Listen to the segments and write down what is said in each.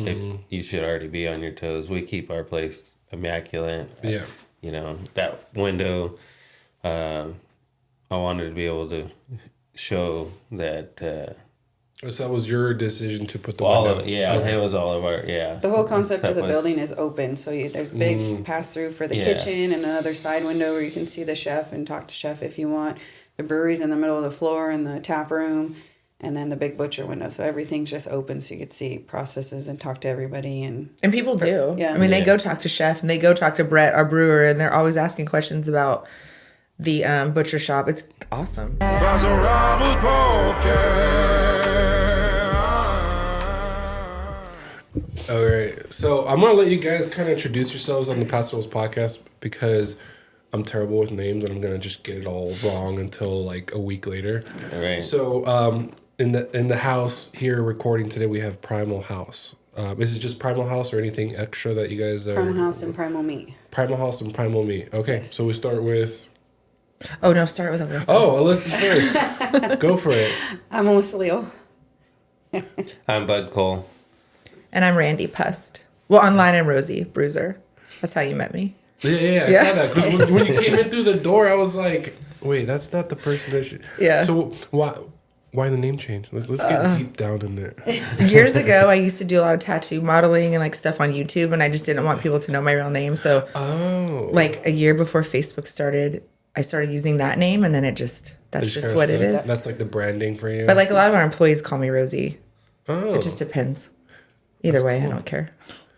if you should already be on your toes. We keep our place immaculate. Yeah. You know, that window, I wanted to be able to show that. So that was your decision to put the window. Okay. It was all of our, The whole concept of the building is open, so there's big pass-through for the kitchen and another side window where you can see the chef and talk to chef if you want. The brewery's in the middle of the floor and the tap room, and then the big butcher window. So everything's just open, so you could see processes and talk to everybody. And people do. Yeah. I mean, they go talk to chef, and they go talk to Brett, our brewer, and they're always asking questions about the butcher shop. It's awesome. Paso Robles Podcast. All right. So I'm going to let you guys kind of introduce yourselves on the Paso Robles Podcast because I'm terrible with names and I'm going to just get it all wrong until like a week later. All right. So in the house here recording today, we have Primal House. Is it just Primal House or anything extra that you guys are? Primal House and Primal Meat. Primal House and Primal Meat. Okay. Yes. So we start with... Oh, no, start with Alyssa. Oh, Alyssa first. Go for it. I'm Alyssa Leal. I'm Bud Cole. And I'm Randy Pust. Well, online I'm Rosie Bruiser. That's how you met me. Yeah, I saw that. Because when you came in through the door, I was like, wait, that's not the person that should... Yeah. So why the name change? Let's get deep down in there. Years ago, I used to do a lot of tattoo modeling and like stuff on YouTube, and I just didn't want people to know my real name. So like a year before Facebook started, I started using that name, and then that's just what it is. That's like the branding for you. But like a lot of our employees call me Rosie. Oh. It just depends. Either way, cool. I don't care.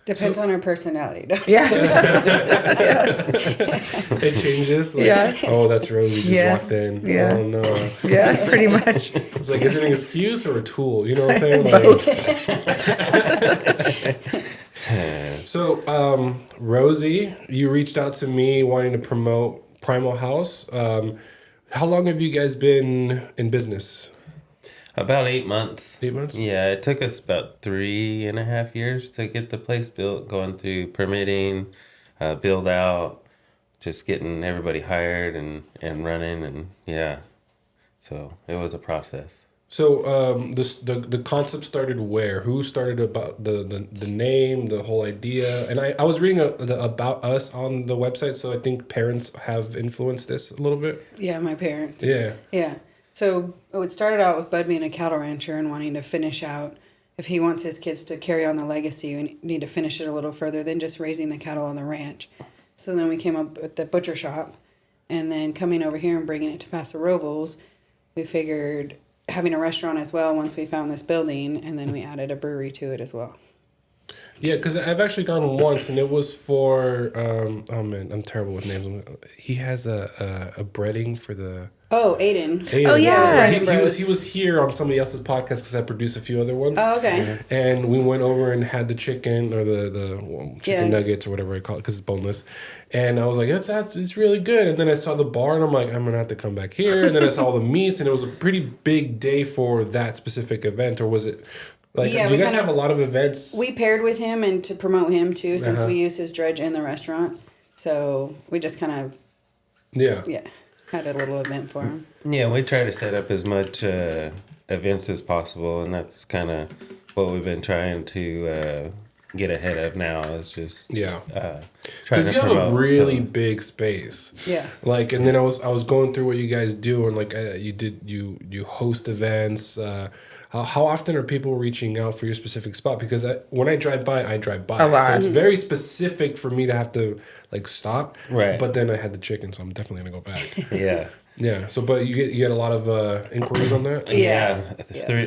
Depends on her personality. Yeah. It changes. Like, yeah. Oh, that's Rosie just walked in. Yeah. Oh no. Yeah, pretty much. It's like, is it an excuse or a tool? You know what I'm saying? Like, so, Rosie, you reached out to me wanting to promote Primal House. How long have you guys been in business? About 8 months. 8 months? Yeah, it took us about 3.5 years to get the place built, going through permitting, build out, just getting everybody hired and running, and yeah. So it was a process. So the concept started where? Who started about the name, the whole idea? And I was reading about us on the website, so I think parents have influenced this a little bit. Yeah, my parents. Yeah. Yeah. So it started out with Bud being a cattle rancher and wanting to finish out. If he wants his kids to carry on the legacy, we need to finish it a little further than just raising the cattle on the ranch. So then we came up with the butcher shop. And then coming over here and bringing it to Paso Robles, we figured having a restaurant as well once we found this building. And then we added a brewery to it as well. Yeah, because I've actually gone once, and it was for oh man, I'm terrible with names. He has a breading for the. Oh, Aiden. Oh yeah, he was here on somebody else's podcast because I produced a few other ones. Oh, okay. And we went over and had the chicken or the chicken nuggets or whatever I call it because it's boneless. And I was like, it's really good. And then I saw the bar and I'm like, I'm gonna have to come back here. And then I saw all the meats, and it was a pretty big day for that specific event, or was it? Like, do you guys have a lot of events? We paired with him and to promote him too, since we use his dredge in the restaurant. So we just kind of had a little event for him. Yeah, we try to set up as much events as possible, and that's kind of what we've been trying to get ahead of now. Is just because you have a really big space. Yeah. Like, and then I was going through what you guys do, and like you host events. How often are people reaching out for your specific spot? Because when I drive by. A lot. So it's very specific for me to have to like stop. Right. But then I had the chicken, so I'm definitely gonna go back. Yeah. Yeah. So, but you get a lot of inquiries on that. Yeah.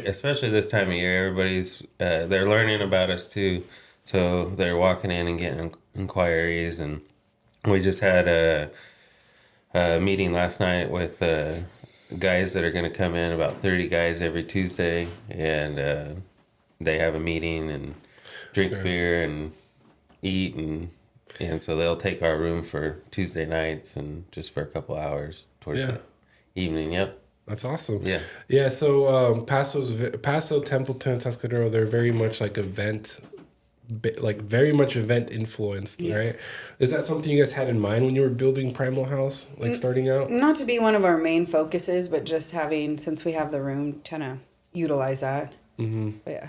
Especially this time of year, everybody's they're learning about us too, so they're walking in and getting inquiries. And we just had a meeting last night with guys that are going to come in, about 30 guys every Tuesday, and they have a meeting and drink beer and eat, and so they'll take our room for Tuesday nights and just for a couple hours towards the evening. Yep. That's awesome. Yeah. Yeah. So Paso, Templeton, Tuscadero, they're very much like very much event influenced, right? Is that something you guys had in mind when you were building Primal House, like starting out? Not to be one of our main focuses, but just having, since we have the room, kind of utilize that. Mm-hmm. But yeah.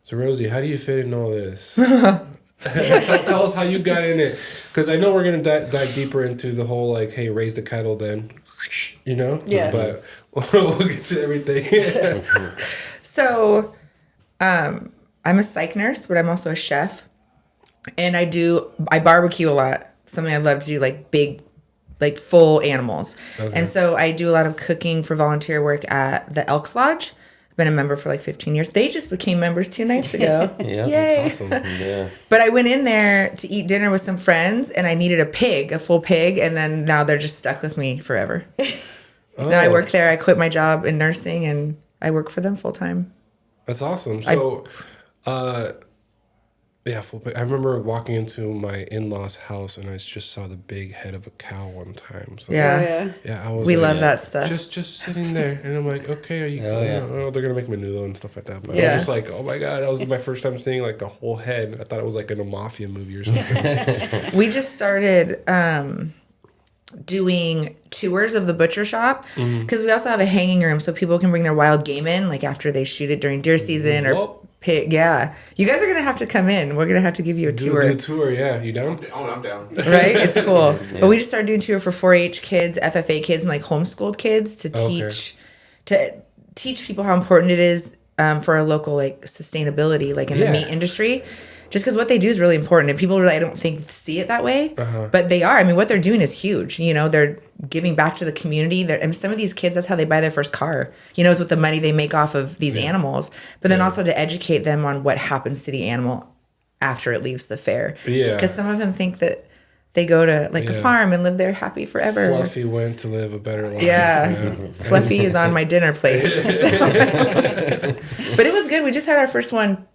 So Rosie, how do you fit in all this? tell us how you got in it, because I know we're gonna dive deeper into the whole like, hey, raise the cattle, then, you know. Yeah. But we'll get to everything. So, I'm a psych nurse, but I'm also a chef, and I barbecue a lot. Something I love to do, like big, like full animals. Okay. And so I do a lot of cooking for volunteer work at the Elks Lodge. I've been a member for like 15 years. They just became members 2 nights ago. Yeah, yay! that's awesome. Yeah. But I went in there to eat dinner with some friends, and I needed a full pig, and then now they're just stuck with me forever. Now I work there. I quit my job in nursing, and I work for them full time. That's awesome. So, yeah, full pig. I remember walking into my in-laws' house, and I just saw the big head of a cow one time. So, Yeah. yeah, I was. We love that stuff. Just sitting there, and I'm like, okay, are you? Oh, they're gonna make menudo and stuff like that. But I was just like, oh my god, that was my first time seeing like a whole head. I thought it was like in a mafia movie or something. We just started doing tours of the butcher shop because we also have a hanging room so people can bring their wild game in, like after they shoot it during deer season or pig. Yeah, you guys are gonna have to come in. We're gonna have to give you a tour. Do a tour, yeah. You down? I'm down. Right? It's cool. Yeah. But we just started doing tour for 4-H kids, FFA kids, and like homeschooled kids to teach people how important it is for our local like sustainability, like in the meat industry. Just because what they do is really important, and people really, I don't think, see it that way, but they are. I mean, what they're doing is huge. You know, they're giving back to the community. And some of these kids, that's how they buy their first car. You know, is with the money they make off of these animals. But then also to educate them on what happens to the animal after it leaves the fair. Yeah. Because some of them think that they go to like a farm and live there happy forever. Fluffy went to live a better life. Yeah. Fluffy is on my dinner plate. But it was good. We just had our first one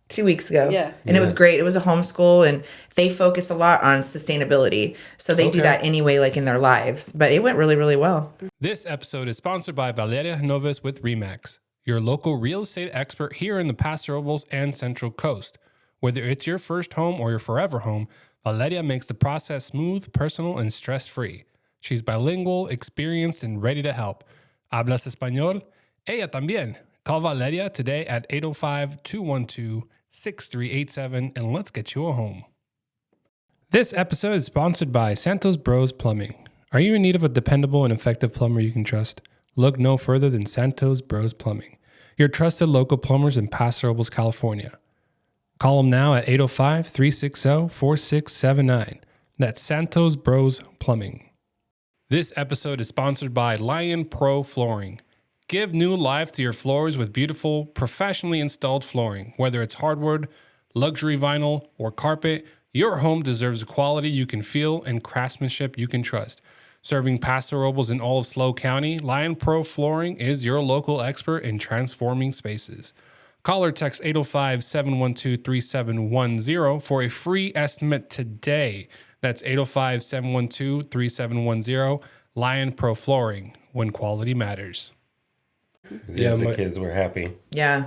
2 weeks ago. Yeah. And it was great. It was a homeschool, and they focus a lot on sustainability. So they do that anyway, like in their lives. But it went really, really well. This episode is sponsored by Valeria Hinoves with RE/MAX, your local real estate expert here in the Paso Robles and Central Coast. Whether it's your first home or your forever home, Valeria makes the process smooth, personal, and stress-free. She's bilingual, experienced, and ready to help. ¿Hablas español? Ella también. Call Valeria today at 805-212-6387 and let's get you a home. This episode is sponsored by Santos Bros Plumbing. Are you in need of a dependable and effective plumber you can trust? Look no further than Santos Bros Plumbing, your trusted local plumbers in Paso Robles, California. Call them now at 805-360-4679. That's Santos Bros Plumbing. This episode is sponsored by Lion Pro Flooring. Give new life to your floors with beautiful, professionally installed flooring. Whether it's hardwood, luxury vinyl, or carpet, your home deserves quality you can feel and craftsmanship you can trust. Serving Paso Robles in all of SLO County, Lion Pro Flooring is your local expert in transforming spaces. Call or text 805-712-3710 for a free estimate today. That's 805-712-3710, Lion Pro Flooring, when quality matters. Yeah, the kids were happy. Yeah.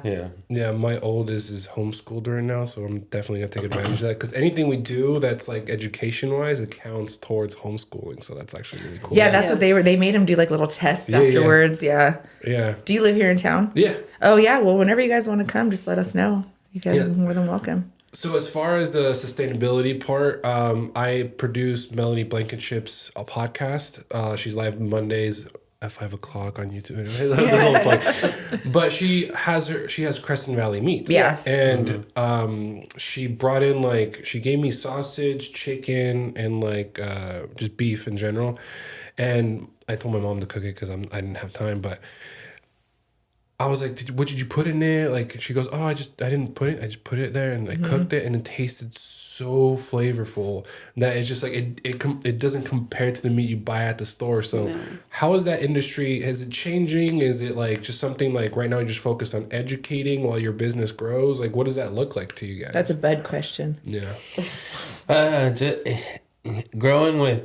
My oldest is homeschooled right now, so I'm definitely gonna take advantage of that, because anything we do that's like education wise, it counts towards homeschooling. So that's actually really cool. Yeah, that's what they made them do, like little tests afterwards. Yeah. Do you live here in town? Yeah. Oh yeah. Well, whenever you guys want to come, just let us know. You guys are more than welcome. So as far as the sustainability part, I produce Melanie Blankenship's podcast. She's live Mondays at 5 o'clock on YouTube. But she has Crescent Valley Meats. Yes. And she brought in she gave me sausage, chicken, and just beef in general. And I told my mom to cook it because I didn't have time, but I was like, what did you put in it? Like, she goes, oh, I didn't put it. I just put it there and I cooked it, and it tasted so flavorful that it's just like, it doesn't compare to the meat you buy at the store. So how is that industry? Is it changing? Is it like just something like right now you're just focused on educating while your business grows? Like, what does that look like to you guys? That's a bad question. Yeah. Just growing with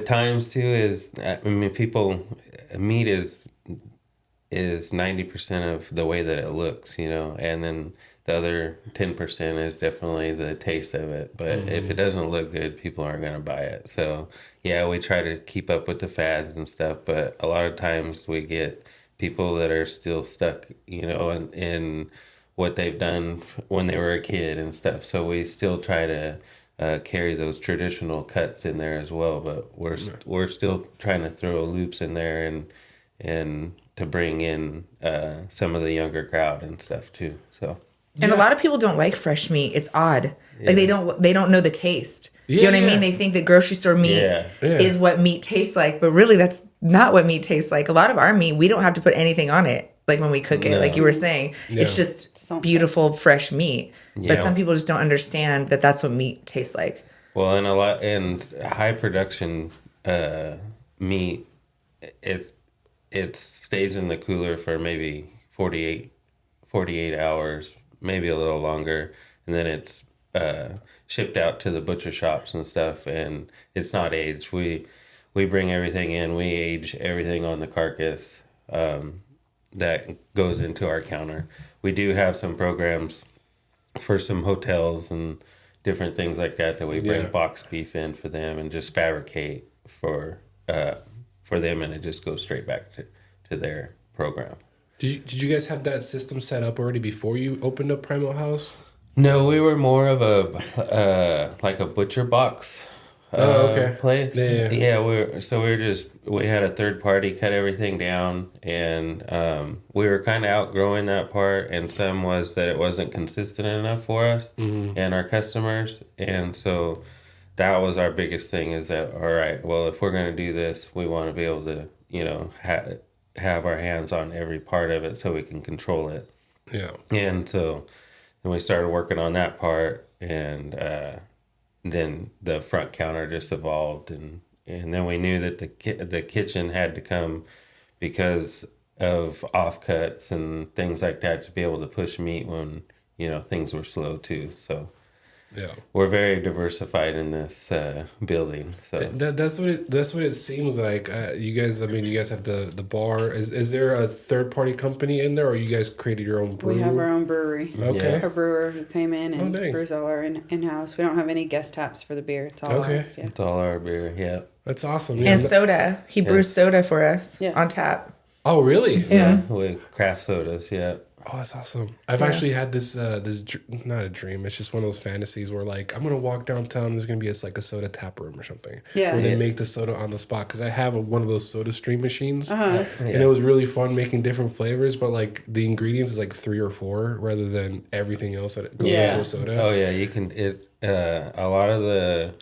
times too is, I mean, meat is 90% of the way that it looks, you know, and then the other 10% is definitely the taste of it. But if it doesn't look good, people aren't going to buy it. So yeah, we try to keep up with the fads and stuff, but a lot of times we get people that are still stuck, you know, in what they've done when they were a kid and stuff. So we still try to carry those traditional cuts in there as well, but we're still trying to throw loops in there and to bring in some of the younger crowd and stuff too. So And a lot of people don't like fresh meat. It's odd. Like they don't know the taste. Do you know what I mean? They think that grocery store meat is what meat tastes like, but really that's not what meat tastes like. A lot of our meat, we don't have to put anything on it. Like when we cook it, like you were saying, it's just beautiful fresh meat. But some people just don't understand that that's what meat tastes like. Well, and high production meat, it stays in the cooler for maybe 48 hours, maybe a little longer, and then it's shipped out to the butcher shops and stuff, and it's not aged. We bring everything in, we age everything on the carcass that goes into our counter. We do have some programs for some hotels and different things like that we bring boxed beef in for them and just fabricate for them, and it just goes straight back to their program. Did you guys have that system set up already before you opened up Primal House? No, we were more of a like a butcher box place. Yeah. We had a third party cut everything down, and we were kind of outgrowing that part, and some was that it wasn't consistent enough for us and our customers, and so that was our biggest thing, is that, all right, well, if we're going to do this, we want to be able to, have our hands on every part of it so we can control it. Yeah. And so then we started working on that part, and then the front counter just evolved, and then we knew that the kitchen had to come because of offcuts and things like that to be able to push meat when things were slow too. So we're very diversified in this building. So that's what it seems like. You guys have the bar. Is there a third party company in there, or you guys created your own brew? We have our own brewery. Okay. Our brewer who came in and brews all our in-house. We don't have any guest taps for the beer. It's all ours. Yeah. It's all our beer. Yeah. That's awesome. And soda. He brews soda for us on tap. Oh, really? Yeah. With craft sodas. Yeah. Oh, that's awesome. I've actually had this not a dream. It's just one of those fantasies where, like, I'm going to walk downtown, there's going to be a soda tap room or something. Yeah. Where they make the soda on the spot. Because I have one of those soda stream machines. And it was really fun making different flavors. But, like, the ingredients is, like, 3 or 4 rather than everything else that goes into a soda. Oh, yeah. You can... a lot of the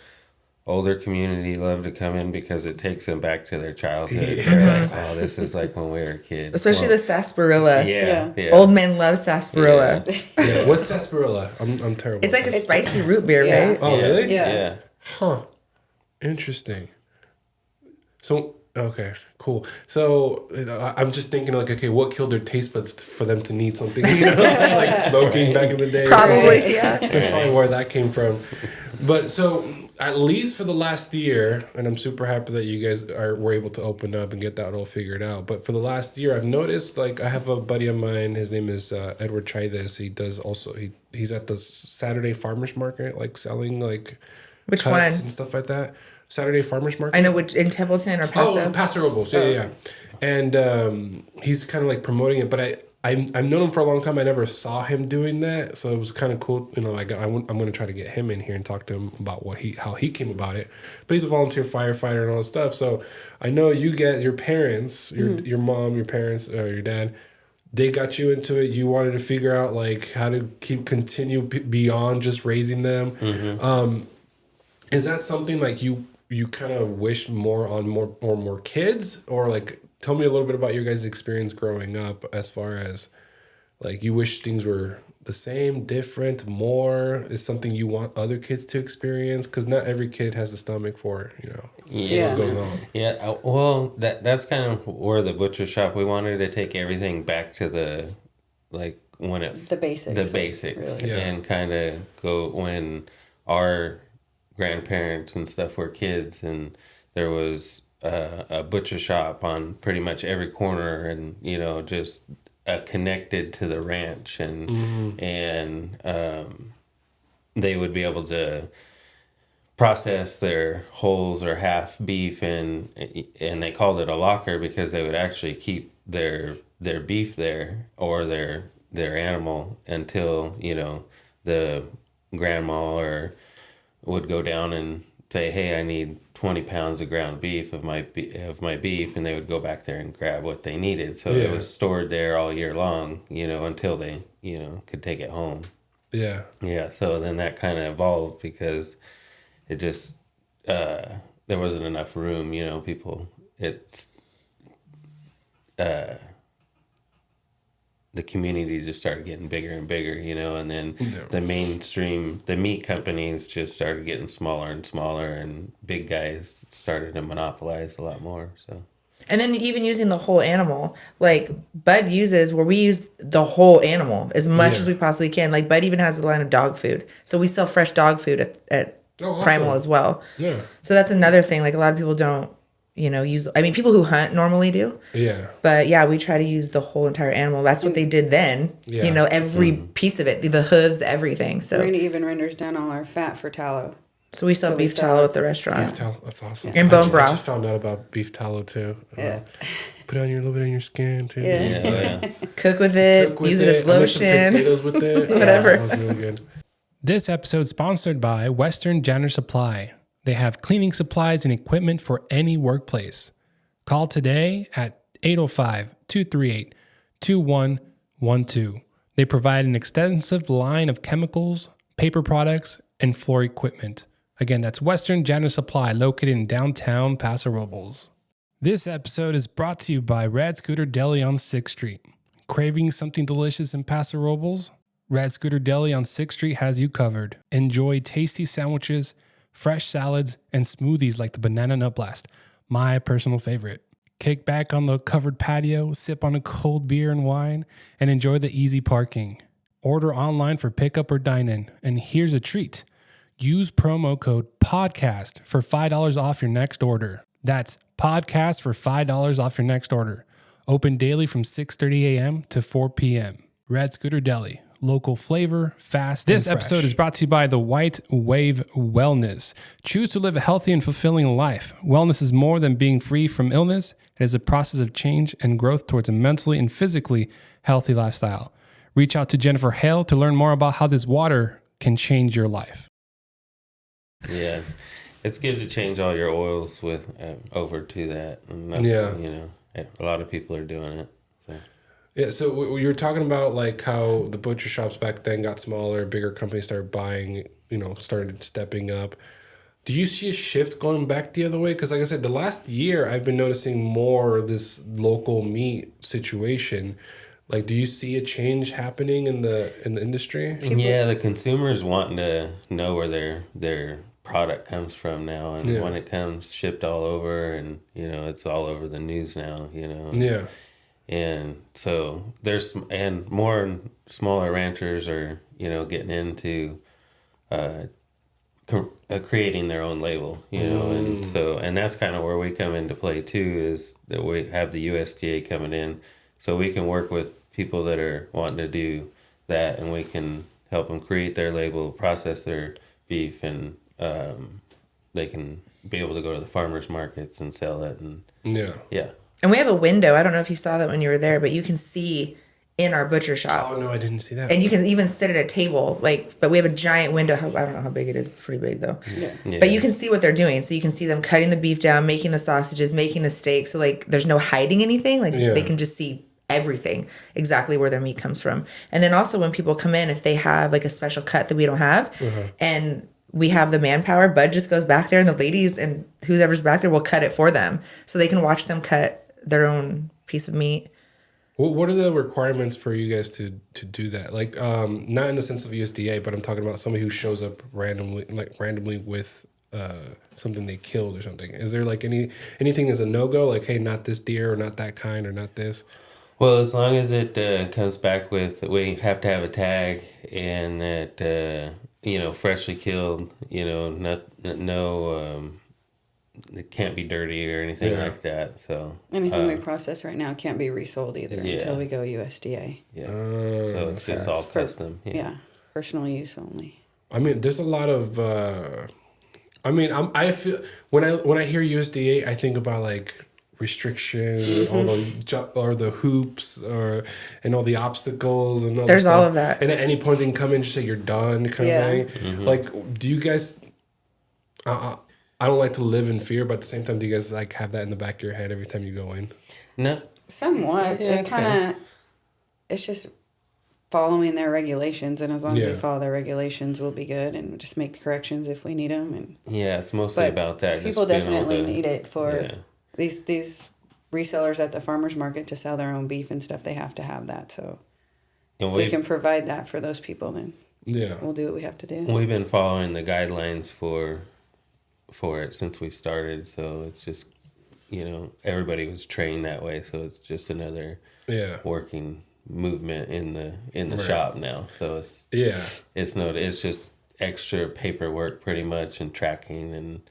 older community love to come in because it takes them back to their childhood. They're like, oh, this is like when we were kids. Especially the sarsaparilla. Yeah. Old men love sarsaparilla. Yeah. What's sarsaparilla? I'm terrible. It's like a spicy root beer, right? Oh, really? Yeah. Huh. Interesting. So, okay, cool. So, I'm just thinking, like, okay, what killed their taste buds for them to need something? Like smoking back in the day. Probably, yeah. That's probably where that came from. But so, at least for the last year, and I'm super happy that you guys were able to open up and get that all figured out. But for the last year, I've noticed, like, I have a buddy of mine. His name is Edward Chides. He does also he's at the Saturday Farmers Market, like selling like Which cuts one? And stuff like that. Saturday Farmers Market. I know which in Templeton or Paso. Oh, Paso Robles. Yeah. And he's kind of like promoting it, but I've known him for a long time. I never saw him doing that, so it was kind of cool. I'm going to try to get him in here and talk to him about how he came about it. But he's a volunteer firefighter and all this stuff. So I know you get your parents, your mom, your parents, your dad. They got you into it. You wanted to figure out like how to continue beyond just raising them. Mm-hmm. Is that something like you kind of wish more on more kids, or like? Tell me a little bit about your guys' experience growing up, as far as like you wish things were the same, different, more. Is something you want other kids to experience? Because not every kid has the stomach for what goes on. Yeah, well, that's kind of where the butcher shop. We wanted to take everything back to the basics, really. And kind of go when our grandparents and stuff were kids, and there was a butcher shop on pretty much every corner, and just connected to the ranch, and they would be able to process their wholes or half beef, and they called it a locker because they would actually keep their beef there, or their their animal until, the grandma or would go down and say, hey, I need 20 pounds of ground beef of my beef, and they would go back there and grab what they needed. So it was stored there all year long, until they, could take it home. Yeah. Yeah. So then that kind of evolved because it just, there wasn't enough room, the community just started getting bigger and bigger, and then the meat companies just started getting smaller and smaller, and big guys started to monopolize a lot more. So, and then even using the whole animal, like Bud uses, where we use the whole animal as much as we possibly can. Like Bud even has a line of dog food, so we sell fresh dog food at awesome. Primal as well. Yeah. So that's another thing. Like a lot of people don't, use. I mean, people who hunt normally do. Yeah. But yeah, we try to use the whole entire animal. That's what they did then. Yeah. Every piece of it, the hooves, everything. So Randy even renders down all our fat for tallow. So we sell beef tallow at the restaurant. Beef tallow, that's awesome. And bone broth. I just found out about beef tallow too. Yeah. Put it on a little bit on your skin too. Yeah. Cook with it. Cook with use it as I'll make some lotion. potatoes with it. Whatever. That was really good. This episode is sponsored by Western Janitor Supply. They have cleaning supplies and equipment for any workplace. Call today at 805-238-2112. They provide an extensive line of chemicals, paper products, and floor equipment. Again, that's Western Janitor Supply, located in downtown Paso Robles. This episode is brought to you by Red Scooter Deli on 6th Street. Craving something delicious in Paso Robles? Red Scooter Deli on 6th Street has you covered. Enjoy tasty sandwiches, fresh salads, and smoothies like the Banana Nut Blast, my personal favorite. Kick back on the covered patio, sip on a cold beer and wine, and enjoy the easy parking. Order online for pickup or dine-in. And here's a treat. Use promo code PODCAST for $5 off your next order. That's PODCAST for $5 off your next order. Open daily from 6:30 a.m. to 4 p.m. Red Scooter Deli. Local flavor, fast. This episode is brought to you by the White Wave Wellness. Choose to live a healthy and fulfilling life. Wellness is more than being free from illness. It is a process of change and growth towards a mentally and physically healthy lifestyle. Reach out to Jennifer Hale to learn more about how this water can change your life. Yeah, it's good to change all your oils with over to that. And that's, a lot of people are doing it. So. Yeah, so you were talking about like how the butcher shops back then got smaller, bigger companies started buying, started stepping up. Do you see a shift going back the other way? Because like I said, the last year I've been noticing more of this local meat situation. Like, do you see a change happening in the industry? Yeah, the consumers wanting to know where their product comes from now, and when it comes shipped all over, and it's all over the news now. Yeah. And so more and smaller ranchers are, getting into creating their own label, and that's kind of where we come into play too, is that we have the USDA coming in, so we can work with people that are wanting to do that, and we can help them create their label, process their beef, and they can be able to go to the farmers markets and sell it. And yeah. And we have a window. I don't know if you saw that when you were there, but you can see in our butcher shop. Oh, no, I didn't see that. And you can even sit at a table, but we have a giant window. I don't know how big it is. It's pretty big, though. Yeah. But you can see what they're doing. So you can see them cutting the beef down, making the sausages, making the steak. So, there's no hiding anything. They can just see everything, exactly where their meat comes from. And then also when people come in, if they have, a special cut that we don't have, and we have the manpower, Bud just goes back there, and the ladies and whoever's back there will cut it for them. So they can watch them cut their own piece of meat. What are the requirements for you guys to do that? Not in the sense of USDA, but I'm talking about somebody who shows up randomly with something they killed or something. Is there anything as a no-go? Hey, not this deer or not that kind or not this? Well, as long as it comes back with, we have to have a tag, and that, freshly killed, it can't be dirty or anything like that. So anything we process right now can't be resold either until we go USDA. Yeah. So it's just all custom. Yeah. Personal use only. I mean, there's a lot of. I feel when I hear USDA, I think about restrictions, all the hoops, and all the obstacles, and all There's the all stuff. of that. And at any point they can come in and just say you're done, kind of thing. Mm-hmm. Like, do you guys? I don't like to live in fear, but at the same time, do you guys like have that in the back of your head every time you go in? No. Somewhat. Yeah, It kind of, it's just following their regulations, and as long as we follow their regulations, we'll be good, and we'll just make the corrections if we need them. And Yeah, it's mostly but about that. people just being able definitely to- need it for Yeah. these resellers at the farmers market to sell their own beef and stuff. They have to have that. So And if we can provide that for those people, then we'll do what we have to do. we've been following the guidelines for it since we started, so it's just, everybody was trained that way, so it's just another working movement in the shop now. So it's just extra paperwork pretty much, and tracking, and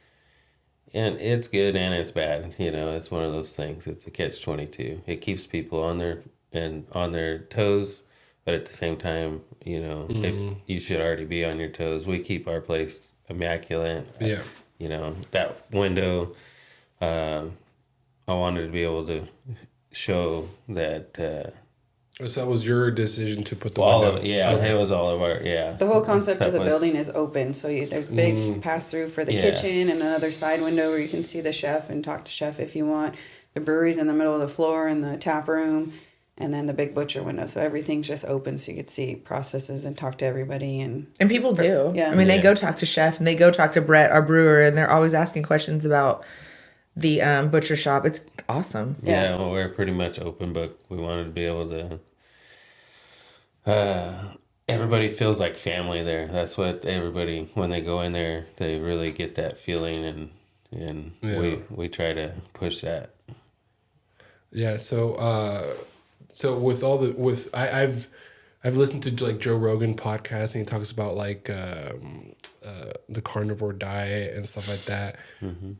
it's good and it's bad. It's one of those things. It's a catch-22. It keeps people on their toes, but at the same time, if you should already be on your toes. We keep our place immaculate. Yeah. That window, I wanted to be able to show that. So that was your decision to put the window. It was all of our The whole concept of the building is open, so there's big pass through for the kitchen, and another side window where you can see the chef and talk to chef if you want. The brewery's in the middle of the floor, and the tap room, and then the big butcher window. So everything's just open, so you could see processes and talk to everybody. And people do. Yeah. I mean, they go talk to chef, and they go talk to Brett, our brewer, and they're always asking questions about the butcher shop. It's awesome. Yeah, well, we're pretty much open book. We wanted to be able to. Everybody feels like family there. That's what everybody, when they go in there, they really get that feeling, and we try to push that. Yeah. So with I've listened to like Joe Rogan podcast, and he talks about like the carnivore diet and stuff like that. Mm-hmm.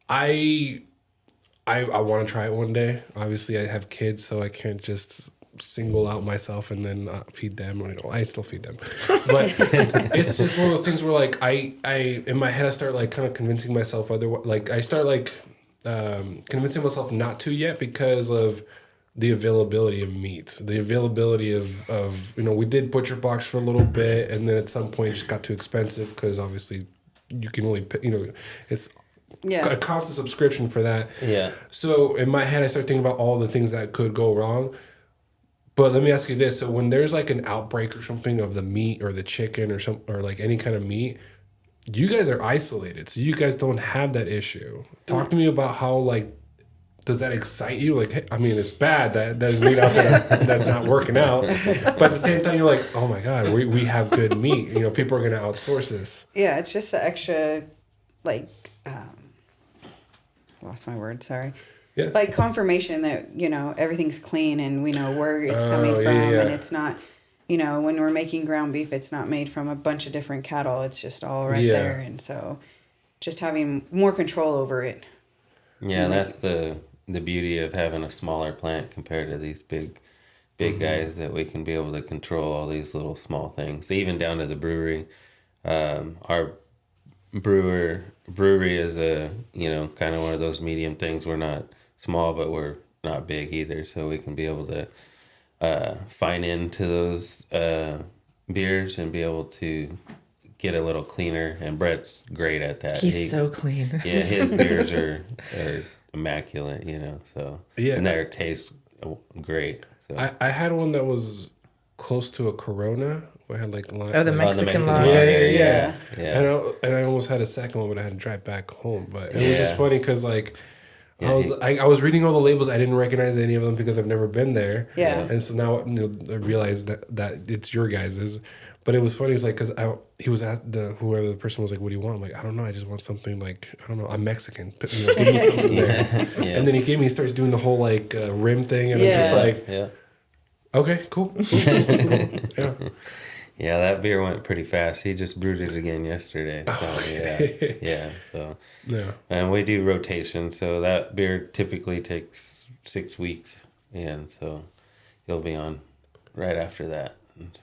I want to try it one day. Obviously, I have kids, so I can't just single out myself and then not feed them. I still feed them, but it's just one of those things where like I in my head I start like kind of convincing myself I start like convincing myself not to yet because of the availability of meat, the availability of we did Butcher Box for a little bit, and then at some point it just got too expensive because obviously you can only it's a constant subscription for that. Yeah. So in my head I start thinking about all the things that could go wrong. But let me ask you this: so when there's like an outbreak or something of the meat or the chicken or like any kind of meat, you guys are isolated, so you guys don't have that issue. Talk to me about how like does that excite you? Like, hey, I mean, it's bad that there's meat out there that's not working out, but at the same time, you're like, oh my god, we have good meat. People are gonna outsource this. Yeah, it's just the extra, like, lost my word. Sorry. Yeah. Like confirmation that, everything's clean and we know where it's coming from. Yeah. And it's not, when we're making ground beef, it's not made from a bunch of different cattle. It's just all right there. And so just having more control over it. Yeah, that's the beauty of having a smaller plant compared to these big guys, that we can be able to control all these little small things, even down to the brewery. Our brewery is a, kind of one of those medium things. We're not small, but we're not big either, so we can be able to fine into those beers and be able to get a little cleaner. And Brett's great at that. He's so clean. Yeah, his beers are immaculate, so and they taste great. So I had one that was close to a Corona. I had like lime. Oh, the Mexican lime. Yeah. And I almost had a second one, but I had to drive back home. But it was just funny because like I was reading all the labels. I didn't recognize any of them because I've never been there. Yeah. And so now I realized that it's your guys's. But it was funny. It's like because he was at whoever the person was like, "What do you want?" I'm like, "I don't know. I just want something like I don't know. I'm Mexican. Give me something there." Yeah. And then he starts doing the whole like rim thing, and I'm just like, "Okay, cool." Yeah. Yeah, that beer went pretty fast. He just brewed it again yesterday. So, Yeah. And we do rotation, so that beer typically takes 6 weeks, and so he'll be on right after that.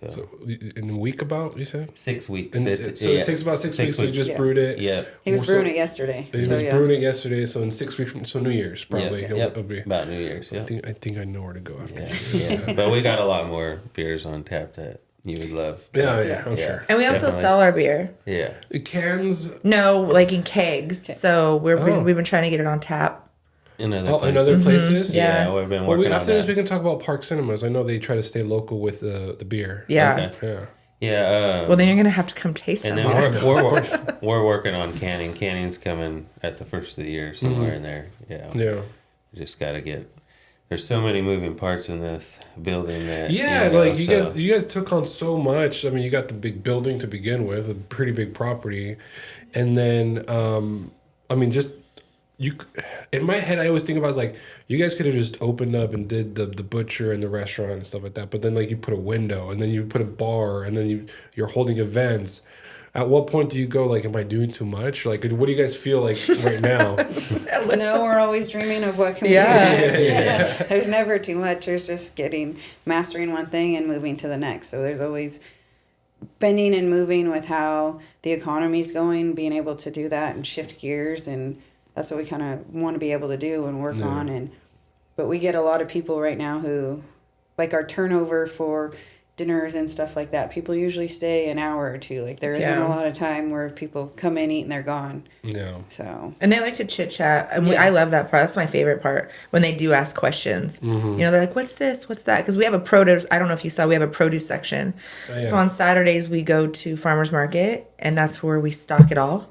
So in a week about, you said? 6 weeks. It takes about 6 weeks. So you just brewed it. Yeah. He was brewing it yesterday. He was brewing it yesterday. So in 6 weeks, so New Year's probably. It'll be about New Year's. Yeah. I think I know where to go after. Yeah. But we got a lot more beers on tap that you would love. Yeah, I'm sure. And we also sell our beer. Yeah. Cans. No, like in kegs. So we've been trying to get it on tap. In other in other places? Yeah, we've been working on after that. this, we can talk about Park Cinemas. I know they try to stay local with the beer. Yeah. Okay. Yeah. Yeah. Well, then you're gonna have to come taste and them. then we're working on canning. Canning's coming at the first of the year, somewhere in there. Yeah. Yeah. You just got to get. There's so many moving parts in this building that. You guys took on so much. I mean, you got the big building to begin with, a pretty big property, and then just. In my head, I always think about you guys could have just opened up and did the butcher and the restaurant and stuff like that. But then you put a window and then you put a bar and then you're holding events. At what point do you go am I doing too much? What do you guys feel like right now? No, we're always dreaming of what can we do next. There's never too much. There's just mastering one thing and moving to the next. So there's always bending and moving with how the economy's going, being able to do that and shift gears, and that's what we kind of want to be able to do and work on. But we get a lot of people right now who, our turnover for dinners and stuff like that, people usually stay an hour or two. There isn't a lot of time where people come in, eat, and they're gone. Yeah. So. And they like to chit chat. And I love that part. That's my favorite part, when they do ask questions. Mm-hmm. They're like, what's this? What's that? Because we have a produce, I don't know if you saw, we have a produce section. Oh, yeah. So on Saturdays, we go to farmer's market, and that's where we stock it all,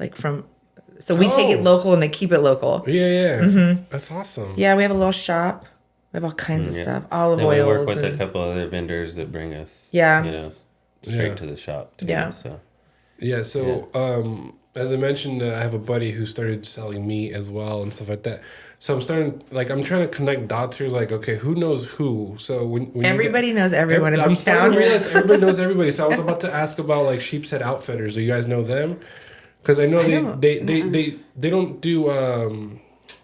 So we take it local and they keep it local. Yeah. Mm-hmm. That's awesome. Yeah, we have a little shop. We have all kinds of stuff. Olive oils. We work with a couple other vendors that bring us, straight to the shop too. Yeah. So as I mentioned, I have a buddy who started selling meat as well and stuff like that. So I'm starting, I'm trying to connect dots here. Okay, who knows who? So when everybody knows everyone in this town. I'm starting to realize everybody knows everybody. So I was about to ask about Sheepshead Outfitters. Do you guys know them? Because I know they don't do.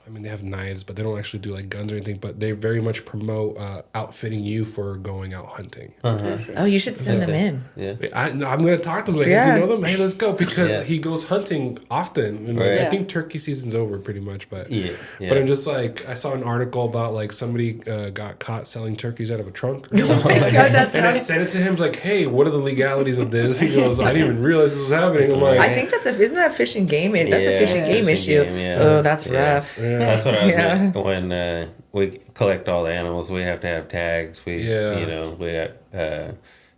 They have knives, but they don't actually do guns or anything. But they very much promote outfitting you for going out hunting. Uh-huh. Oh, you should send them in. Yeah, I'm gonna talk to him. Hey, do you know them? Hey, let's go, because he goes hunting often. And I think turkey season's over pretty much, but but I'm just I saw an article about somebody got caught selling turkeys out of a trunk. Or something. And I sent it to him. Hey, what are the legalities of this? He goes, I didn't even realize this was happening. I'm I think isn't that a fish and game? That's a fish and game issue. Oh, that's rough. Yeah. That's what I meant when we collect all the animals. We have to have tags. We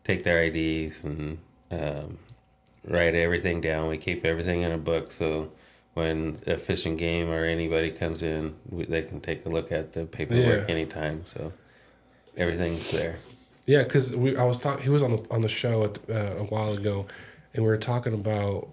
take their IDs and write everything down. We keep everything in a book, so when a fish and game or anybody comes in, they can take a look at the paperwork anytime. So everything's there. Yeah, because he was on the show a while ago, and we were talking about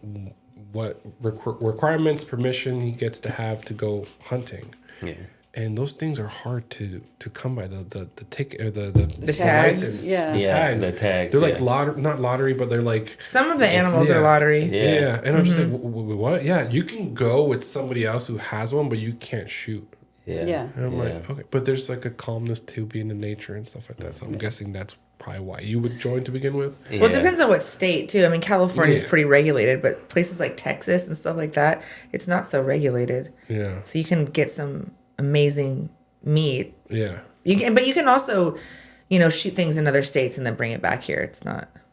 what requirements, permission he gets to have to go hunting. Yeah. And those things are hard to come by. The ticket or the tags. License. Yeah. The tags. The tags. They're not lottery, but they're some of the animals are lottery. Yeah. And I'm just what? Yeah, you can go with somebody else who has one, but you can't shoot. Yeah. And I'm okay. But there's a calmness to being in nature and stuff like that. So I'm guessing that's probably why you would join to begin with. Well, it depends on what state too. California is pretty regulated, but places like Texas and stuff like that, it's not so regulated. Yeah. So you can get some amazing meat. Yeah. But you can also, shoot things in other states and then bring it back here.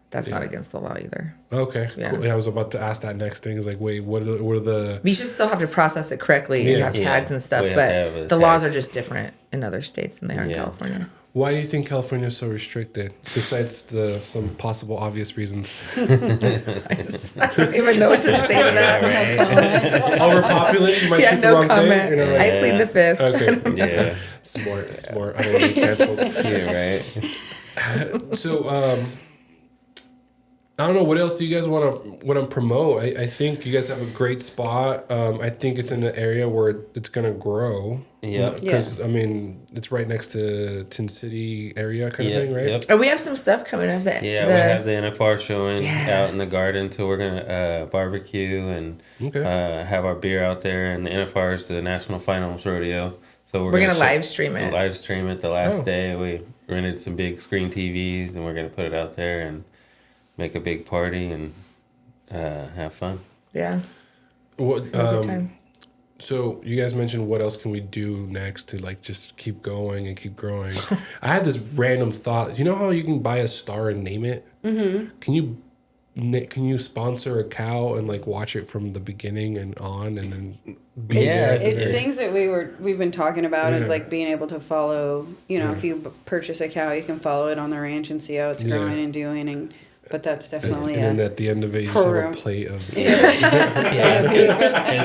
That's not against the law either. Okay. Yeah. Cool. I was about to ask that next thing. Wait, what are the? You should still have to process it correctly and have tags and stuff, but the laws are just different in other states than they are in California. Why do you think California is so restricted? Besides some possible obvious reasons. I don't even know what to say to that. Overpopulated? You might pick no the wrong comment. thing. I plead the fifth. Okay. Yeah. Smart. I don't want to get canceled. Yeah, right. So, I don't know. What else do you guys want to promote? I think you guys have a great spot. I think it's in an area where it's going to grow. Yeah. Because, it's right next to Tin City area kind of thing, right? Yep. Oh, we have some stuff coming up. We have the NFR showing out in the garden. So we're going to barbecue and have our beer out there. And the NFR is the National Finals Rodeo. So we're going to live stream it. The last day. rented some big screen TVs, and we're gonna put it out there and make a big party and have fun. Yeah. What, Good time. so you guys mentioned what else can we do next to like just keep going and keep growing. I had this random thought. You know how you can buy a star and name it? Mm-hmm. Can you sponsor a cow and like watch it from the beginning and on, and then it's things that we've been talking about is like being able to follow, if you purchase a cow, you can follow it on the ranch and see how it's growing and doing, but that's definitely and then at the end of it you just have a plate of it's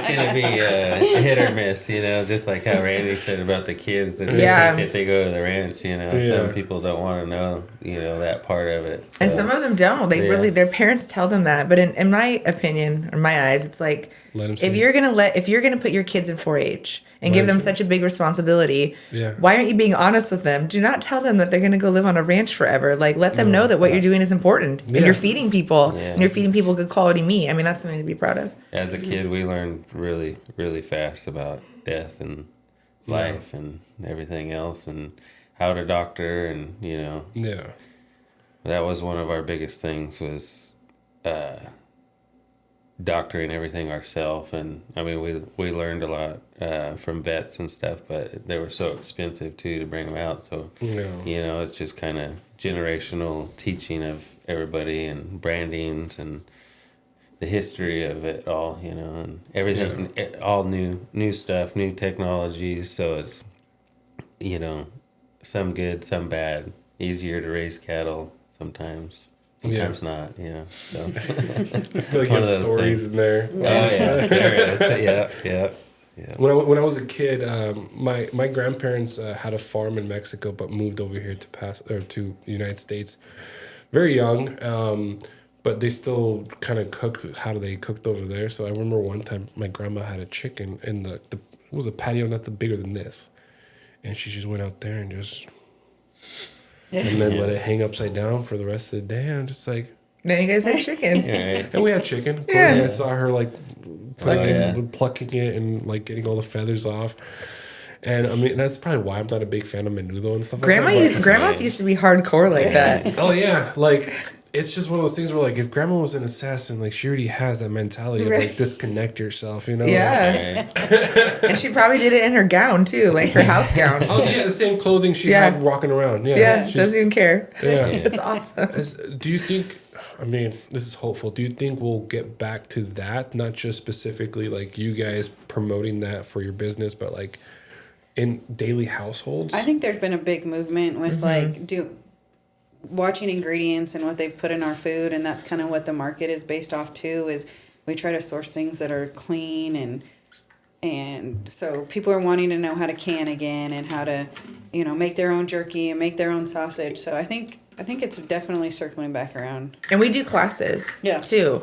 gonna be hit or miss, just like how Randy said about the kids that they think that they go to the ranch. Some people don't want to know that part of it, so. And some of them don't. They really, their parents tell them that, but in my opinion, in my eyes, it's like if you're gonna put your kids in 4-H and give them such a big responsibility, why aren't you being honest with them? Do not tell them that they're gonna go live on a ranch forever. Like, let them know that what you're doing is important, and you're feeding people, and you're feeding people good quality meat. I mean, that's something to be proud of. As a kid, we learned really, really fast about death and life and everything else, and how to doctor, and that was one of our biggest things was doctoring everything ourselves. And I mean, we learned a lot from vets and stuff, but they were so expensive too to bring them out. So it's just kind of generational teaching of everybody and brandings and the history of it all, and everything, all new stuff, new technologies. So it's some good, some bad. Easier to raise cattle sometimes not, so. I feel like you have stories in there. Oh yeah, there is. Yeah. When I was a kid, my grandparents had a farm in Mexico, but moved over here to the United States very young. But they still kind of cooked how they cooked over there. So I remember one time my grandma had a chicken in it was a patio not bigger than this, and she just went out there and just. And then let it hang upside down for the rest of the day. And I'm just like... Then you guys had chicken. And we had chicken. Yeah. And I saw her like plucking it and like getting all the feathers off. And I mean, that's probably why I'm not a big fan of menudo and stuff like that. Grandmas used to be hardcore like that. Oh, yeah. Like... It's just one of those things where, like, if grandma was an assassin, like, she already has that mentality of, like, disconnect yourself, Yeah. And she probably did it in her gown, too, like her house gown. Oh, yeah, the same clothing she had walking around. Yeah, doesn't even care. Yeah. It's awesome. Do you think, I mean, this is hopeful, do you think we'll get back to that? Not just specifically, like, you guys promoting that for your business, but, like, in daily households? I think there's been a big movement with, watching ingredients and what they've put in our food, and that's kind of what the market is based off too. Is we try to source things that are clean, and so people are wanting to know how to can again and how to make their own jerky and make their own sausage. So I think it's definitely circling back around. And we do classes too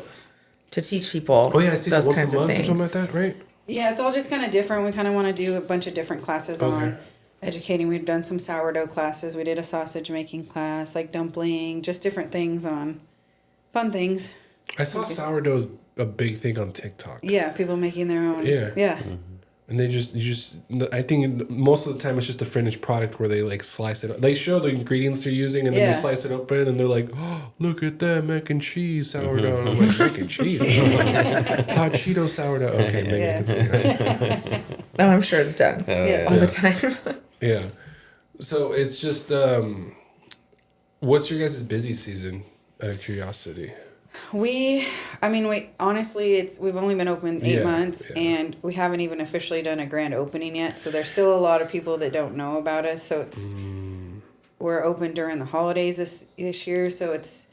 to teach people. Oh yeah, I see those once kinds a month of things or something like that, right? Yeah, it's all just kind of different. We kind of want to do a bunch of different classes on educating. We've done some sourdough classes. We did a sausage making class, like dumpling, just different things on fun things. I saw sourdough's a big thing on TikTok. Yeah, people making their own. Yeah. Mm-hmm. And I think most of the time it's just a finished product where they like slice it up. They show the ingredients they're using and then they slice it open and they're like, oh, look at that mac and cheese sourdough. I'm like, mac and cheese? Hot Cheeto sourdough. Okay, maybe I can see that. Oh, I'm sure it's done all the time. Yeah. So it's just, what's your guys' busy season, out of curiosity? Honestly, we've only been open 8 months and we haven't even officially done a grand opening yet. So there's still a lot of people that don't know about us. So we're open during the holidays this year. So it's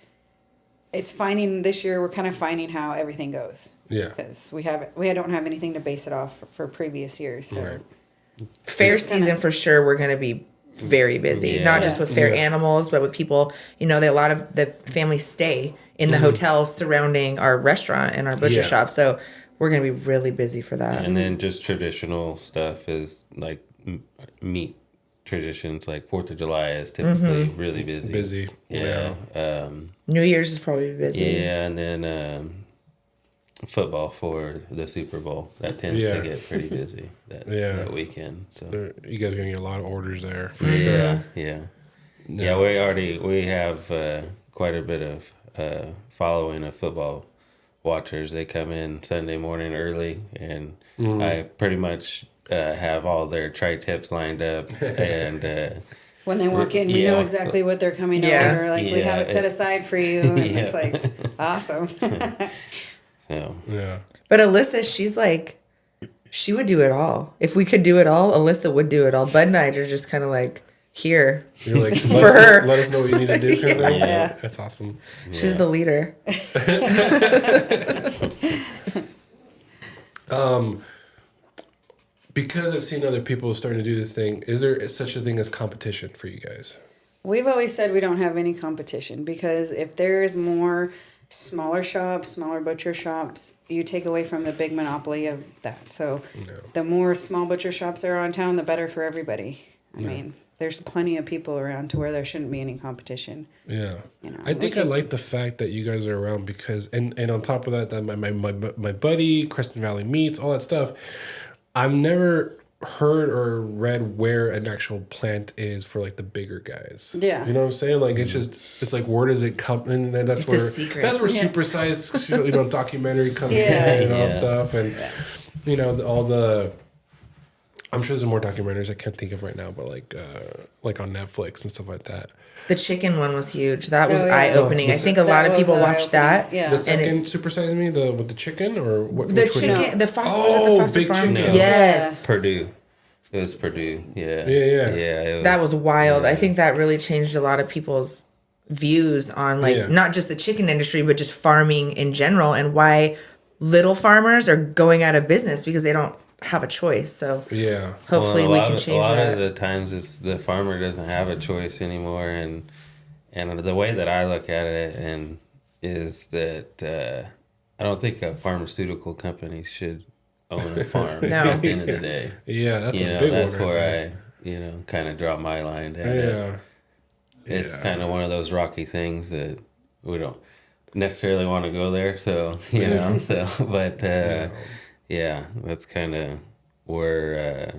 finding this year, we're kind of finding how everything goes. Yeah. Because we don't have anything to base it off for previous years. So. Right. Fair season for sure. We're going to be very busy, not just with fair animals, but with people. A lot of the families stay in the hotels surrounding our restaurant and our butcher shop. So we're going to be really busy for that. And then just traditional stuff is like meat traditions, like 4th of July is typically really busy. Yeah. New Year's is probably busy. Yeah, and then football for the Super Bowl that tends to get pretty busy that weekend. So you guys are gonna get a lot of orders there for sure. Yeah. Yeah, we have quite a bit of following of football watchers. They come in Sunday morning early, and I pretty much have all their tri-tips lined up. And when they walk in, we know exactly what they're coming to order. Like, we have it set aside for you. And it's like, awesome. So, yeah. But Alyssa, she's like, she would do it all. If we could do it all, Alyssa would do it all. Bud and I are just kind of like, here. You're like, for her. Let us know what you need to do. Kind of thing. Yeah. That's awesome. She's the leader. Because I've seen other people starting to do this thing, is there such a thing as competition for you guys? We've always said we don't have any competition because if there's more smaller shops, smaller butcher shops, you take away from the big monopoly of that. So the more small butcher shops there are in town, the better for everybody. I mean, there's plenty of people around to where there shouldn't be any competition. Yeah. You know, I think I like the fact that you guys are around because, and on top of that my buddy, Crescent Valley Meats, all that stuff, I've never heard or read where an actual plant is for like the bigger guys. Yeah. You know what I'm saying? Like it's like where does it come, and then that's It's a secret. That's where supersized documentary comes in and all stuff, and you know all the. I'm sure there's more documentaries I can't think of right now, but like on Netflix and stuff like that. The chicken one was huge. That was Oh, yeah. eye-opening. I think a lot of people watched that. Yeah. The second Super Size Me, with the chicken, or what? The which one? chicken, the Foster, Oh, was it the Foster big Farm? chicken. Yes. Purdue. It was Purdue. Yeah. Yeah. It That was wild. I think that really changed a lot of people's views on not just the chicken industry, but just farming in general, and why little farmers are going out of business because they don't have a choice. So hopefully we can change that. A lot of the times it's the farmer doesn't have a choice anymore, and the way that I look at it is that I don't think a pharmaceutical company should own a farm at the end of the day. Yeah, that's a big one. That's where I kind of draw my line down. It's kind of one of those rocky things that we don't necessarily want to go there. So that's kind of where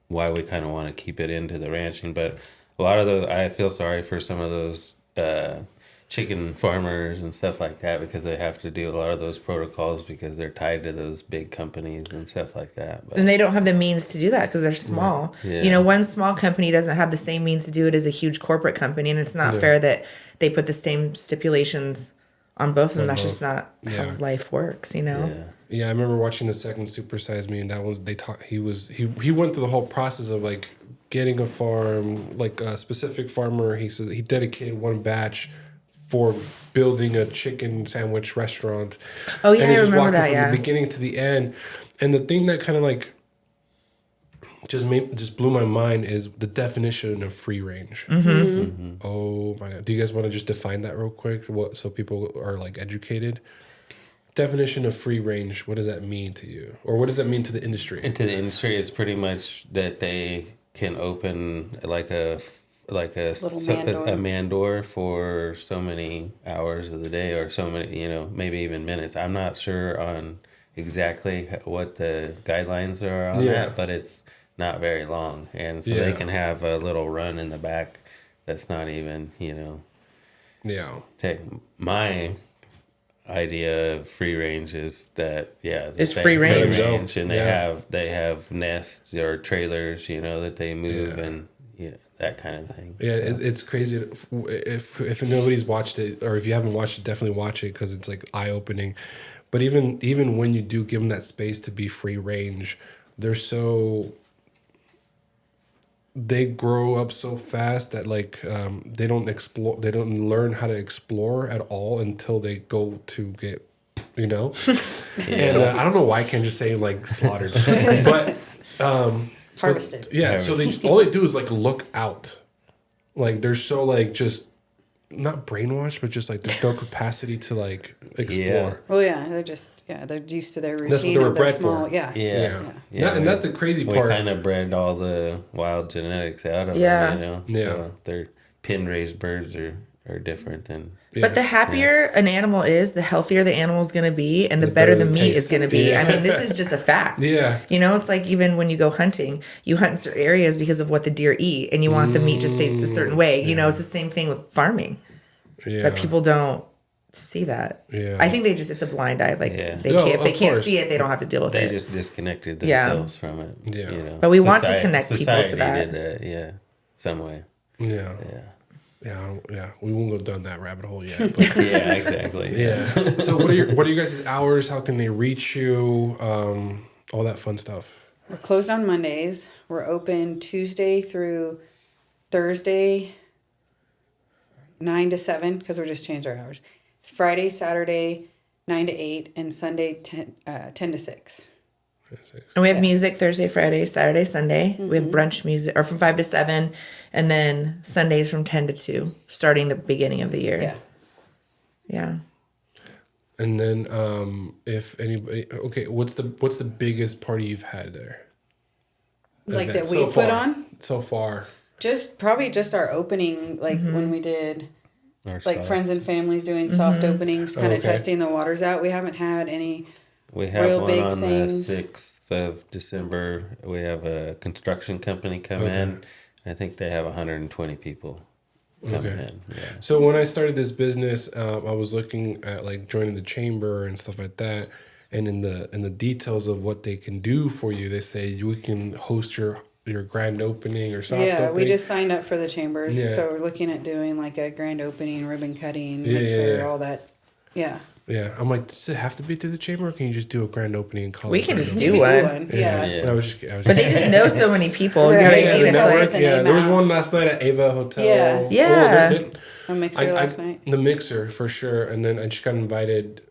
why we kind of want to keep it into the ranching. But a lot of those, I feel sorry for some of those chicken farmers and stuff like that because they have to do a lot of those protocols because they're tied to those big companies and stuff like that. But, and they don't have the means to do that because they're small. Yeah. You know, one small company doesn't have the same means to do it as a huge corporate company, and it's not fair that they put the same stipulations on both of them. That's just not how life works, you know? Yeah, I remember watching the second Super Size Me, and that was he went through the whole process of like getting a farm, like a specific farmer. He says he dedicated one batch for building a chicken sandwich restaurant. Oh yeah, and he I just remember walked that. it Yeah, from the beginning to the end, and the thing that kind of like just blew my mind is the definition of free range. Oh my god! Do you guys want to just define that real quick? So people are like educated. Definition of free range. What does that mean to you, or what does that mean to the industry? into the industry, it's pretty much that they can open like a man door for so many hours of the day or so many, maybe even minutes. I'm not sure on exactly what the guidelines are on that, but it's not very long. And so they can have a little run in the back that's not even, take my idea of free range is that it's free range. And they have nests or trailers that they move and that kind of thing. It's crazy. If nobody's watched it, or if you haven't watched it, definitely watch it because it's like eye-opening. But even when you do give them that space to be free range, they grow up so fast that like they don't learn how to explore at all until they go to get and I don't know why I can't just say like slaughtered, but harvested. So all they do is like look out, like they're so like just not brainwashed, but just like there's no capacity to like explore. They're used to their routine. That's what they were bred small, for. Yeah. And that's the crazy part. We kind of bred all the wild genetics out of them. Yeah. So their pin raised birds are different than But the happier an animal is, the healthier the animal is going to be, and the better the meat is going to be. I mean, this is just a fact. Yeah. You know, it's like even when you go hunting, you hunt in certain areas because of what the deer eat, and you want the meat to taste a certain way. You know, it's the same thing with farming. Yeah. But people don't see that. Yeah. I think it's a blind eye. Like Yeah. they No, can't, if they of can't course. see it, they don't have to deal with They it. just disconnected Yeah. themselves from it. Yeah. You know? But we want to connect people to Society that. did that, some way. Yeah. Yeah. Yeah. We won't go down that rabbit hole yet. But Yeah, exactly. yeah. So what are you guys' hours? How can they reach you? All that fun stuff. We're closed on Mondays. We're open Tuesday through Thursday, 9 to 7, because we're just changed our hours. It's Friday, Saturday, 9 to 8, and Sunday, 10 to 6. And we have music Thursday, Friday, Saturday, Sunday. We have brunch music, or from 5 to 7, and then Sundays from 10 to 2, starting the beginning of the year. Yeah. Yeah. And then if anybody, okay, what's the biggest party you've had there? Like Event that we so put far. on? So far. Probably just our opening, like when we did, Or like so. friends and families doing soft openings, kind of okay. testing the waters out. We haven't had any. We have real one big on things. the 6th of December. We have a construction company come in. I think they have 120 people coming in. Yeah. So when I started this business, I was looking at like joining the chamber and stuff like that. And in the details of what they can do for you, they say you can host your grand opening or soft Yeah, opening. we just signed up for the chambers, Yeah. so we're looking at doing like a grand opening, ribbon cutting, Yeah, mixer, yeah. all that. Yeah, Yeah, I'm like, does it have to be through the chamber, or can you just do a grand opening and call We it can grand just opening? do we one. could do one. Yeah. Yeah. I was just But they just know so many people. You know what I Right. yeah, mean? the It's network, like, the yeah. name There was out. one last night at Ava Hotel. Yeah. Yeah. A mixer last night. The mixer for sure, and then I just got invited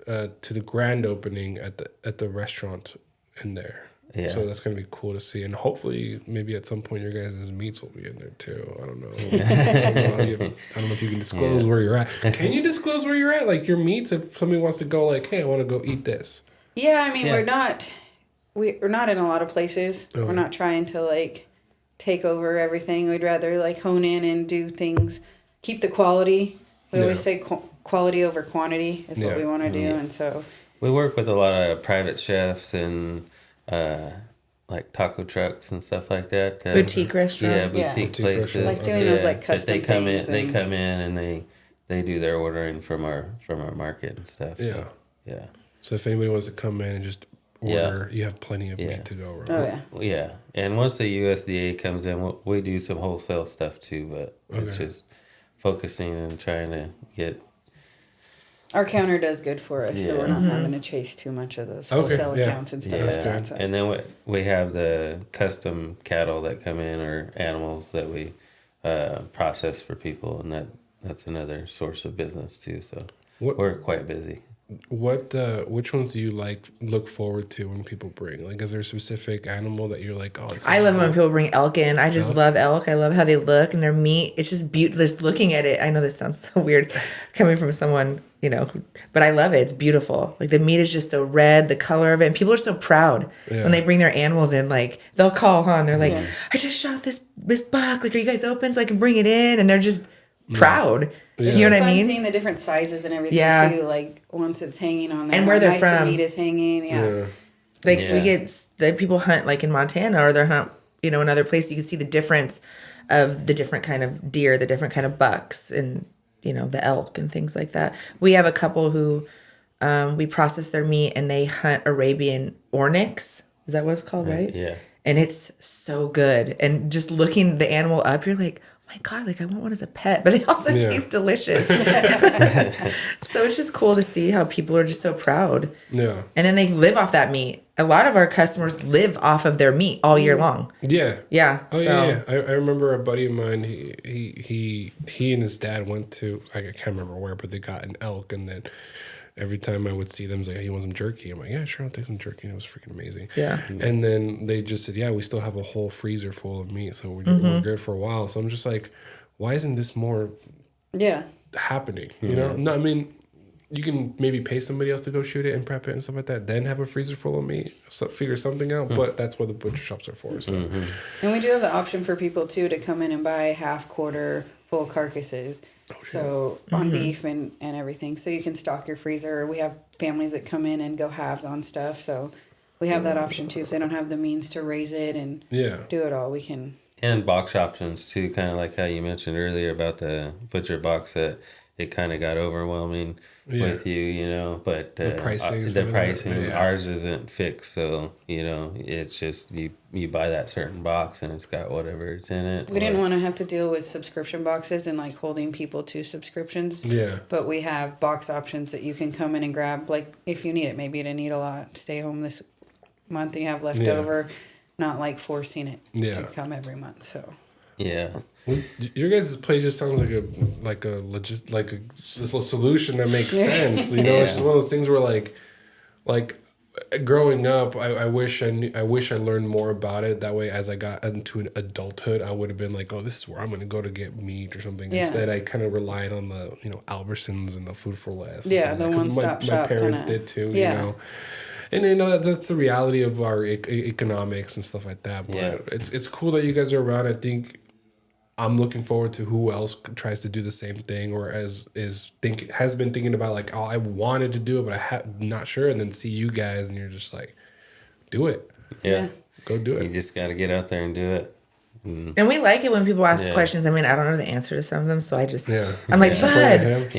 to the grand opening at the restaurant in there. Yeah. So that's gonna be cool to see, and hopefully, maybe at some point, your guys' meats will be in there too. I don't know. I don't know if you can disclose where you're at. Can you disclose where you're at? Like your meats, if somebody wants to go, like, hey, I want to go eat this. Yeah, I mean Yeah. we're not in a lot of places. Oh. We're not trying to like take over everything. We'd rather like hone in and do things, keep the quality. We always say quality over quantity is what Yeah. we want to do, and so We work with a lot of private chefs and like taco trucks and stuff like that. Boutique restaurants. Yeah, Yeah. boutique Boutique places. restaurants. Like doing those, like, that custom they come things in. They and- come in and they do their ordering from our market and stuff. Yeah. So, yeah. So if anybody wants to come in and just order, you have plenty of Yeah. meat to go around. oh yeah. Well, yeah, and once the USDA comes in, we do some wholesale stuff too, but it's Okay. just focusing and trying to get. Our counter does good for us, so we're Yeah. not having to chase too much of those Okay, wholesale yeah. accounts and stuff Yeah, like that. So. and then we have the custom cattle that come in or animals that we process for people, and that's another source of business too. So What- we're quite busy. Which ones do you look forward to when people bring? Like, is there a specific animal that you're like, oh, this I is love it when cool? people bring elk in. I just Elk? love elk. I love how they look and their meat. It's just beautiful. Just looking at it, I know this sounds so weird coming from someone, but I love it. It's beautiful. Like the meat is just so red, the color of it. And people are so proud Yeah. when they bring their animals in. Like they'll call, and they're like, Yeah. I just shot this buck. Like, are you guys open so I can bring it in? And they're just proud. Yeah. You know what I It's fun mean? seeing the different sizes and everything Yeah. too. Like once it's hanging on there, And where how they're nice from. the meat is hanging. Yeah. Like Yeah. we get the people hunt like in Montana or they hunt, in other places. You can see the difference of the different kind of deer, the different kind of bucks, and the elk and things like that. We have a couple who we process their meat and they hunt Arabian Ornix. Is that what it's called, right? Yeah. And it's so good. And just looking the animal up, you're like, oh my God, like I want one as a pet, but they also Yeah. taste delicious. So it's just cool to see how people are just so proud. Yeah. And then they live off that meat. A lot of our customers live off of their meat all year long. Yeah. Yeah. Oh so yeah. I remember a buddy of mine. He and his dad went to, I can't remember where, but they got an elk, and then every time I would see them, it's like, hey, you want some jerky? I'm like, yeah, sure, I'll take some jerky. And it was freaking amazing. Yeah. And then they just said, yeah, we still have a whole freezer full of meat, so we're good for a while. So I'm just like, why isn't this more Yeah. happening? You know? No, I mean, you can maybe pay somebody else to go shoot it and prep it and stuff like that, then have a freezer full of meat, so figure something out. But that's what the butcher shops are for. So And we do have the option for people too to come in and buy half, quarter, full carcasses. So on beef and everything. So you can stock your freezer. We have families that come in and go halves on stuff. So we have that option too. If they don't have the means to raise it and do it all, we can. And box options too, kind of like how you mentioned earlier about the butcher box, that it kind of got overwhelming with you, you know, but the pricing, ours isn't fixed. So, you know, it's just you buy that certain box and it's got whatever's in it. We didn't want to have to deal with subscription boxes and like holding people to subscriptions. Yeah. But we have box options that you can come in and grab, like if you need it. Maybe you didn't need a lot. Stay home this month and you have leftover. Not like forcing it to come every month. So your guys' place just sounds like a solution that makes sense. You know, it's just one of those things where like growing up, I wish I learned more about it. That way, as I got into an adulthood, I would have been like, oh, this is where I'm going to go to get meat or something. Yeah. Instead, I kind of relied on the Albertsons and the Food for Less. Yeah, the one-stop shop. My parents did too. You know. And you know that's the reality of our economics and stuff like that. But it's cool that you guys are around. I think I'm looking forward to who else tries to do the same thing, or has been thinking about like, oh, I wanted to do it, but I'm not sure. And then see you guys, and you're just like, do it. Yeah, go do it. You just got to get out there and do it. And we like it when people ask questions. I mean, I don't know the answer to some of them, so I just, I'm like, Bud.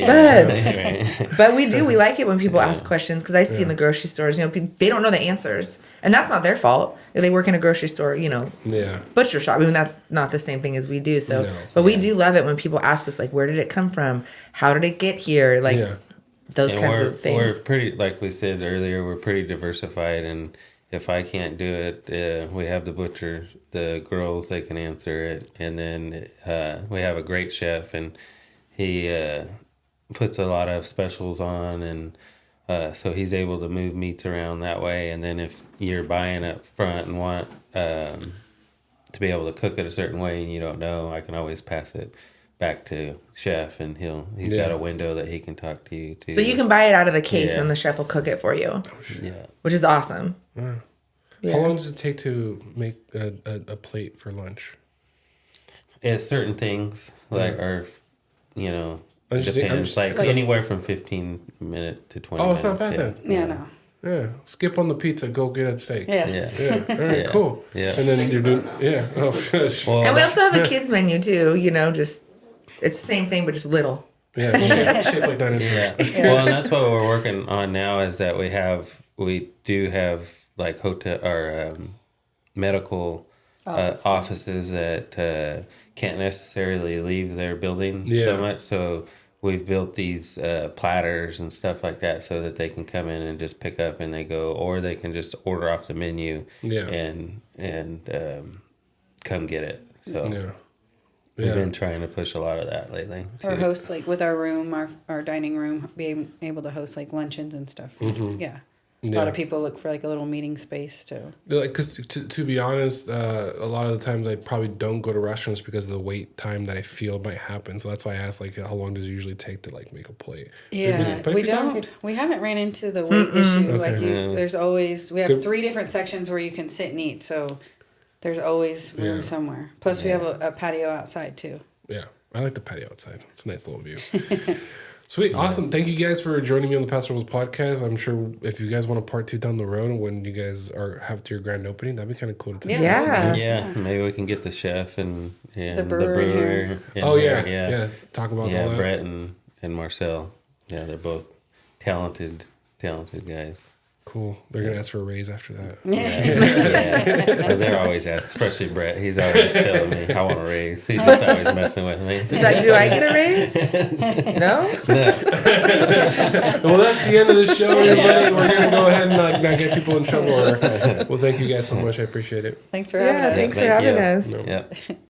But we do. We like it when people ask questions, because I see in the grocery stores, you know, they don't know the answers. And that's not their fault. If they work in a grocery store, you know, butcher shop. I mean, that's not the same thing as we do. So, but we do love it when people ask us, like, where did it come from? How did it get here? Like, those kinds of things. We're pretty, like we said earlier, we're pretty diversified, and if I can't do it, we have the butcher, the girls, they can answer it. And then we have a great chef, and he puts a lot of specials on, and so he's able to move meats around that way. And then if you're buying up front and want to be able to cook it a certain way and you don't know, I can always pass it back to chef, and he's got a window that he can talk to you too. So you can buy it out of the case and the chef will cook it for you. Which is awesome. How long does it take to make a plate for lunch? It's certain things are, you know, depends. Like anywhere from 15 minutes to 20 minutes. Oh, it's not bad then. Yeah, no. Yeah, skip on the pizza, go get a steak. Yeah. All right, cool. Yeah. And then you're doing, oh, gosh. Well, and we also have a kids menu too, you know, just, it's the same thing, but just little. Yeah, shaped like dinosaurs. Well, and that's what we're working on now, is that we do have like hotel or medical offices that can't necessarily leave their building so much. So we've built these platters and stuff like that so that they can come in and just pick up and they go, or they can just order off the menu and come get it. So we've been trying to push a lot of that lately. Or host, like with our room, our dining room, being able to host like luncheons and stuff. A lot of people look for like a little meeting space too. Like, because to be honest, a lot of the times I probably don't go to restaurants because of the wait time that I feel might happen. So that's why I asked, like, how long does it usually take to like make a plate? Yeah, we don't. We haven't ran into the wait issue. Okay. Like, there's always, we have 3 different sections where you can sit and eat. So there's always room somewhere. Plus, we have a patio outside too. Yeah, I like the patio outside. It's a nice little view. Sweet. Awesome. Thank you guys for joining me on the Paso Robles Podcast. I'm sure if you guys want a part 2 down the road when you guys have your grand opening, that'd be kind of cool to take. Yeah. Maybe we can get the chef and the brewer. Talk about all that. Brett and Marcel. Yeah, they're both talented guys. Cool. They're going to ask for a raise after that. So they're always asking, especially Brett. He's always telling me, I want a raise. He's just always messing with me. Do I get a raise? No? Well, that's the end of the show, everybody. We're going to go ahead and not get people in trouble. Well, thank you guys so much. I appreciate it. Thanks for having us. Thanks for having us. Yep.